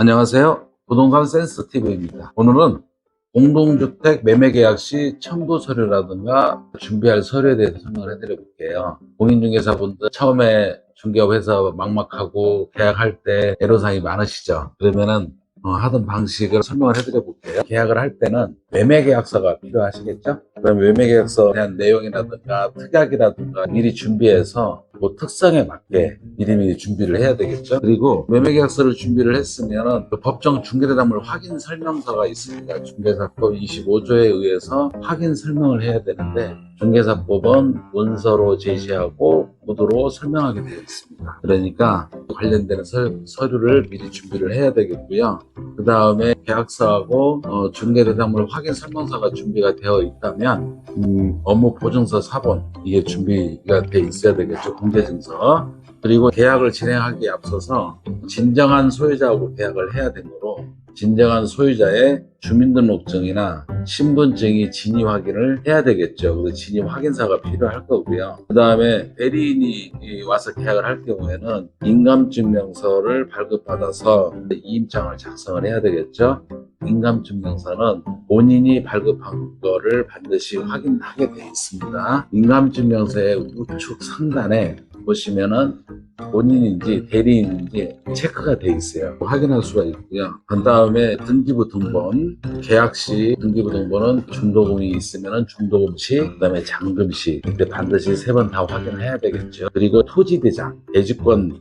안녕하세요. 부동산 센스 TV입니다. 오늘은 공동주택 매매계약 시 첨부 서류라든가 준비할 서류에 대해서 설명을 해드려 볼게요. 공인중개사분들 처음에 중개업해서 막막하고 계약할 때 애로사항이 많으시죠? 그러면은 하던 방식을 설명을 해드려 볼게요. 계약을 할 때는 매매계약서가 필요하시겠죠? 그럼 매매계약서에 대한 내용이라든가 특약이라든가 미리 준비해서 그 특성에 맞게 미리미리 준비를 해야 되겠죠. 그리고 매매계약서를 준비를 했으면 그 법정 중개대담물 확인 설명서가 있습니다. 중개사법 25조에 의해서 확인 설명을 해야 되는데 중개사법은 문서로 제시하고 보도로 설명하게 되어 있습니다. 그러니까 관련되는 서류를 미리 준비를 해야 되겠고요. 그 다음에 계약서하고 중개대담물 확인 설명서가 준비가 되어 있다면 업무 보증서 사본 이게 준비가 돼 있어야 되겠죠. 공개증서. 그리고 계약을 진행하기에 앞서서 진정한 소유자하고 계약을 해야 되므로 진정한 소유자의 주민등록증이나 신분증이 진위 확인을 해야 되겠죠. 그래서 진위 확인서가 필요할 거고요. 그 다음에 대리인이 와서 계약을 할 경우에는 인감증명서를 발급받아서 이임장을 작성을 해야 되겠죠. 인감증명서는 본인이 발급한 거를 반드시 확인하게 되어 있습니다. 인감증명서의 우측 상단에 보시면은 본인인지 대리인인지 체크가 돼 있어요. 확인할 수가 있고요. 그 다음에 등기부 등본, 계약 시 등기부 등본은 중도금이 있으면 중도금 시, 그 다음에 잔금 시 이때 반드시 3번 다 확인해야 되겠죠. 그리고 토지대장, 대지권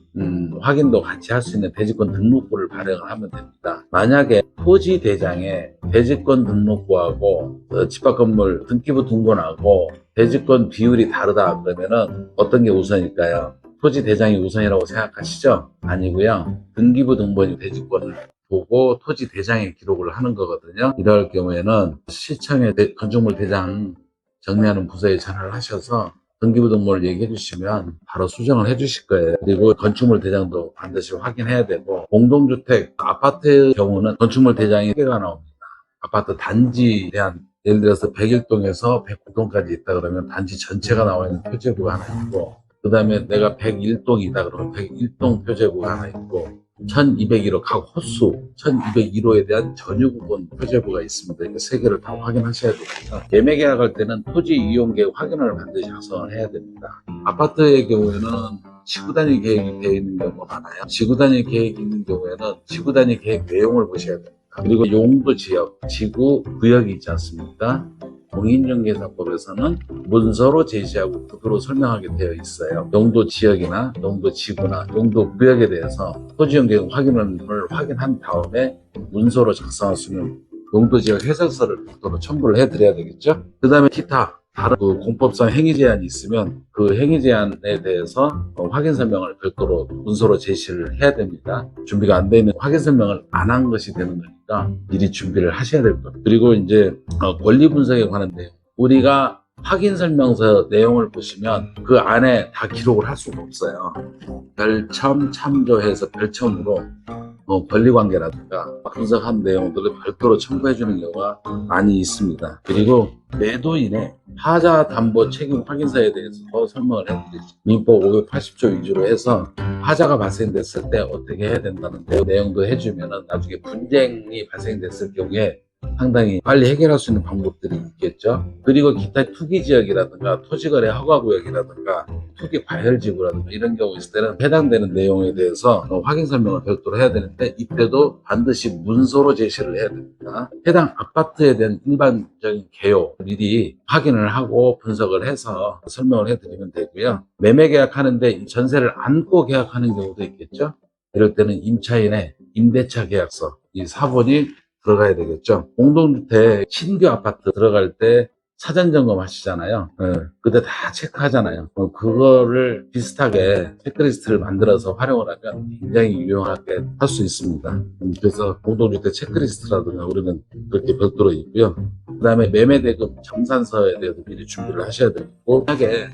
확인도 같이 할 수 있는 대지권 등록부를 발행을 하면 됩니다. 만약에 토지대장에 대지권 등록부하고 집합건물 등기부 등본하고 대지권 비율이 다르다 그러면은 어떤 게 우선일까요? 토지 대장이 우선이라고 생각하시죠? 아니고요. 등기부 등본이 대지권을 보고 토지 대장의 기록을 하는 거거든요. 이럴 경우에는 시청에 건축물 대장 정리하는 부서에 전화를 하셔서 등기부 등본을 얘기해 주시면 바로 수정을 해 주실 거예요. 그리고 건축물 대장도 반드시 확인해야 되고 공동주택 아파트의 경우는 건축물 대장이 3개가 나옵니다. 아파트 단지에 대한 예를 들어서 101동에서 109동까지 있다 그러면 단지 전체가 나와 있는 표제부가 하나 있고 그 다음에 내가 101동이다 그러면 101동 표제부가 하나 있고 1201호 각 호수 1201호에 대한 전유부분 표제부가 있습니다. 이렇게 3개를 다 확인하셔야 됩니다. 매매계약할 때는 토지 이용계획 확인을 반드시 작성을 해야 됩니다. 아파트의 경우에는 지구단위 계획이 되어 있는 경우가 많아요. 지구단위 계획이 있는 경우에는 지구단위 계획 내용을 보셔야 됩니다. 그리고 용도 지역, 지구 구역이 있지 않습니까? 공인중개사법에서는 문서로 제시하고 구도로 설명하게 되어 있어요. 용도 지역이나 용도 지구나 용도 구역에 대해서 토지용계획 확인을 확인한 다음에 문서로 작성할 수 있는 용도 지역 해설서를 구도로 첨부를 해드려야 되겠죠. 그 다음에 기타 다른 공법상 행위 제한이 있으면 그 행위 제한에 대해서 확인 설명을 별도로 문서로 제시를 해야 됩니다. 준비가 안 되면 확인 설명을 안 한 것이 되는 거니까 미리 준비를 하셔야 될 겁니다. 그리고 이제 권리 분석에 관한 내용, 우리가 확인 설명서 내용을 보시면 그 안에 다 기록을 할 수가 없어요. 별첨 참조해서 별첨으로 권리관계라든가 분석한 내용들을 별도로 첨부해 주는 경우가 많이 있습니다. 그리고 매도인의 하자 담보 책임 확인서에 대해서 설명을 해드리죠. 민법 580조 위주로 해서 하자가 발생됐을 때 어떻게 해야 된다는 내용도 해주면 나중에 분쟁이 발생됐을 경우에 상당히 빨리 해결할 수 있는 방법들이 있겠죠. 그리고 기타 투기지역이라든가 토지거래 허가구역이라든가 투기 과열지구라든가 이런 경우 있을 때는 해당되는 내용에 대해서 확인 설명을 별도로 해야 되는데 이때도 반드시 문서로 제시를 해야 됩니다. 해당 아파트에 대한 일반적인 개요 미리 확인을 하고 분석을 해서 설명을 해드리면 되고요. 매매 계약하는데 전세를 안고 계약하는 경우도 있겠죠. 이럴 때는 임차인의 임대차 계약서 이 사본이 들어가야 되겠죠. 공동주택 신규 아파트 들어갈 때 사전 점검 하시잖아요. 그때 다 체크하잖아요. 그거를 비슷하게 체크리스트를 만들어서 활용을 하면 굉장히 유용하게 할 수 있습니다. 그래서 공동주택 체크리스트라든가 우리는 그렇게 별도로 있고요. 그 다음에 매매대금 정산서에 대해서 미리 준비를 하셔야 되고, 만약에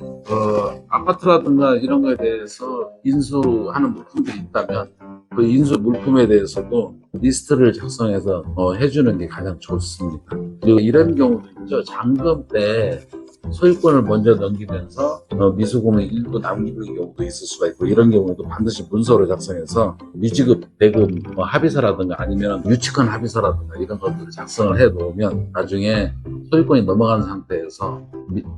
아파트라든가 이런 거에 대해서 인수하는 물품들이 있다면 그 인수 물품에 대해서도 리스트를 작성해서 해주는 게 가장 좋습니다. 그리고 이런 경우도 있죠. 잔금 때 소유권을 먼저 넘기면서 미수금을 일부 남기는 경우도 있을 수가 있고, 이런 경우도 반드시 문서로 작성해서 미지급 대금 합의서라든가 아니면 유치권 합의서라든가 이런 것들을 작성을 해 놓으면 나중에 소유권이 넘어간 상태에서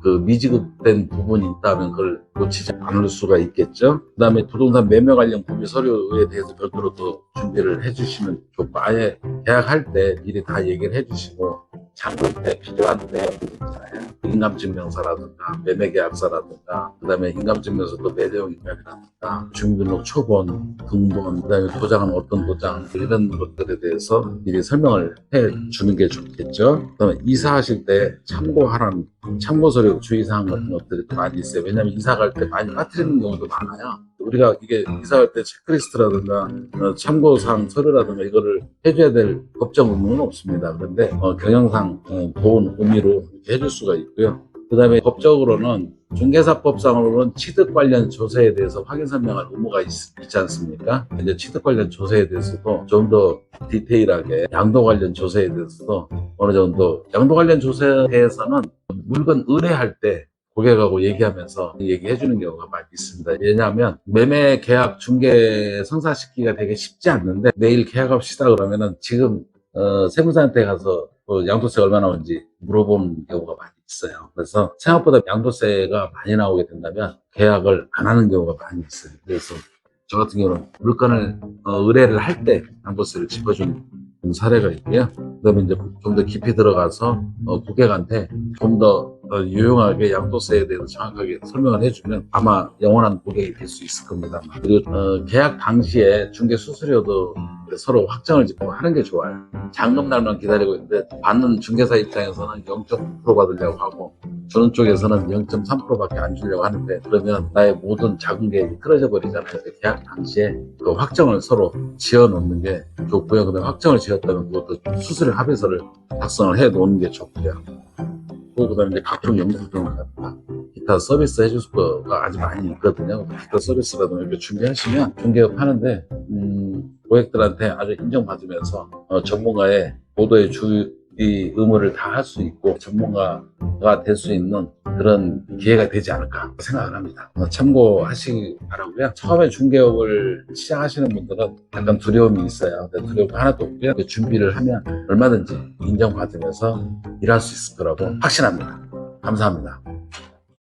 그 미지급된 부분이 있다면 그걸 놓치지 않을 수가 있겠죠. 그 다음에 부동산 매매 관련 구비 서류에 대해서 별도로 또 준비를 해주시면 좋고, 아예 계약할 때 미리 다 얘기를 해주시고, 잠금 때 필요한 내용들 있잖아요. 인감증명서라든가 매매계약서라든가, 그 다음에 인감증명서도 매대용 인감이라든가 주민등록 초본, 등본, 그 다음에 도장은 어떤 도장, 이런 것들에 대해서 미리 설명을 해주는 게 좋겠죠. 그 다음에 이사하실 때 참고하라는 참고서류 주의사항 같은 것들이 또 많이 있어요. 왜냐하면 이사 갈 때 많이 빠뜨리는 경우도 많아요. 우리가 이게 이사할 때 체크리스트라든가 참고사항 서류라든가 이거를 해줘야 될 법적 의무는 없습니다. 그런데 경영상 좋은 의미로 이렇게 해줄 수가 있고요. 그 다음에 법적으로는 중개사법상으로는 취득 관련 조세에 대해서 확인 설명할 의무가 있지 않습니까? 이제 취득 관련 조세에 대해서도 좀 더 디테일하게, 양도 관련 조세에 대해서도 어느 정도, 양도 관련 조세에서는 물건 의뢰할 때 고객하고 얘기하면서 얘기해 주는 경우가 많이 있습니다. 왜냐하면 매매 계약 중개 성사시키기가 되게 쉽지 않는데, 내일 계약합시다 그러면은 지금 세무사한테 가서 양도세 얼마 나오는지 물어보는 경우가 많이 있어요. 그래서 생각보다 양도세가 많이 나오게 된다면 계약을 안 하는 경우가 많이 있어요. 그래서 저 같은 경우는 물건을 의뢰를 할 때 양도세를 짚어주는 사례가 있고요. 그다음에 이제 좀 더 깊이 들어가서 고객한테 좀 더 유용하게 양도세에 대해서 정확하게 설명을 해주면 아마 영원한 고객이 될 수 있을 겁니다. 그리고 계약 당시에 중개 수수료도 서로 확정을 짓고 하는 게 좋아요. 잔금 날만 기다리고 있는데 받는 중개사 입장에서는 0.9% 받으려고 하고 주는 쪽에서는 0.3%밖에 안 주려고 하는데, 그러면 나의 모든 자금 계획이 틀어져 버리잖아요. 그래서 계약 당시에 그 확정을 서로 지어 놓는 게 좋고요. 그다음에 확정을 지었다면 그것도 수수료 합의서를 작성을 해 놓는 게 좋고요. 그 다음에 이제 각종 영수증이라든가 기타 서비스 해줄 거가 아주 많이 있거든요. 기타 서비스라든가 이렇게 준비하시면 중개업 하는데 고객들한테 아주 인정받으면서 전문가의 보도의 이 의무를 다 할 수 있고 전문가가 될 수 있는 그런 기회가 되지 않을까 생각을 합니다. 참고하시기 바라고요. 처음에 중개업을 시작하시는 분들은 약간 두려움이 있어요. 두려움 하나도 없고요. 준비를 하면 얼마든지 인정받으면서 일할 수 있을 거라고 확신합니다. 감사합니다.